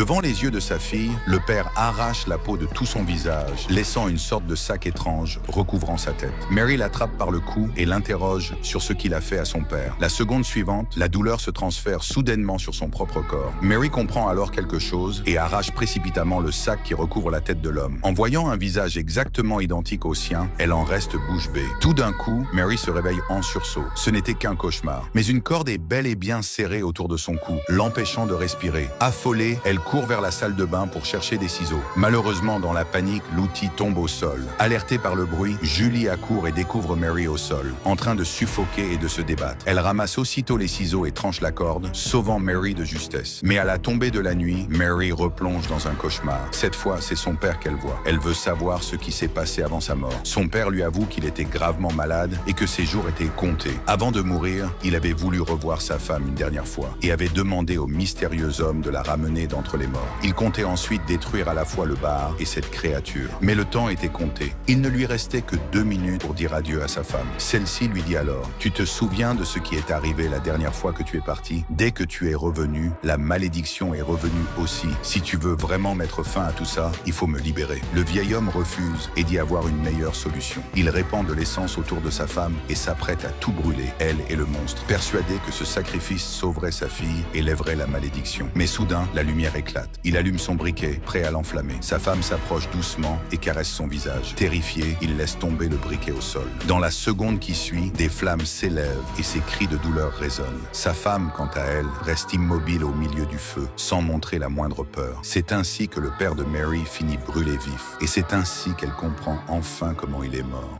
Devant les yeux de sa fille, le père arrache la peau de tout son visage, laissant une sorte de sac étrange recouvrant sa tête. Mary l'attrape par le cou et l'interroge sur ce qu'il a fait à son père. La seconde suivante, la douleur se transfère soudainement sur son propre corps. Mary comprend alors quelque chose et arrache précipitamment le sac qui recouvre la tête de l'homme. En voyant un visage exactement identique au sien, elle en reste bouche bée. Tout d'un coup, Mary se réveille en sursaut. Ce n'était qu'un cauchemar. Mais une corde est bel et bien serrée autour de son cou, l'empêchant de respirer. Affolée, elle court vers la salle de bain pour chercher des ciseaux. Malheureusement, dans la panique, l'outil tombe au sol. Alertée par le bruit, Julie accourt et découvre Mary au sol, en train de suffoquer et de se débattre. Elle ramasse aussitôt les ciseaux et tranche la corde, sauvant Mary de justesse. Mais à la tombée de la nuit, Mary replonge dans un cauchemar. Cette fois, c'est son père qu'elle voit. Elle veut savoir ce qui s'est passé avant sa mort. Son père lui avoue qu'il était gravement malade et que ses jours étaient comptés. Avant de mourir, il avait voulu revoir sa femme une dernière fois et avait demandé au mystérieux homme de la ramener d'entre les morts. Il comptait ensuite détruire à la fois le bar et cette créature. Mais le temps était compté. Il ne lui restait que 2 minutes pour dire adieu à sa femme. Celle-ci lui dit alors: « Tu te souviens de ce qui est arrivé la dernière fois que tu es parti? Dès que tu es revenu, la malédiction est revenue aussi. Si tu veux vraiment mettre fin à tout ça, il faut me libérer. » Le vieil homme refuse et dit avoir une meilleure solution. Il répand de l'essence autour de sa femme et s'apprête à tout brûler, elle et le monstre, persuadé que ce sacrifice sauverait sa fille et lèverait la malédiction. Mais soudain, la lumière éclate. Il allume son briquet, prêt à l'enflammer. Sa femme s'approche doucement et caresse son visage. Terrifié, il laisse tomber le briquet au sol. Dans la seconde qui suit, des flammes s'élèvent et ses cris de douleur résonnent. Sa femme, quant à elle, reste immobile au milieu du feu, sans montrer la moindre peur. C'est ainsi que le père de Mary finit brûlé vif. Et c'est ainsi qu'elle comprend enfin comment il est mort.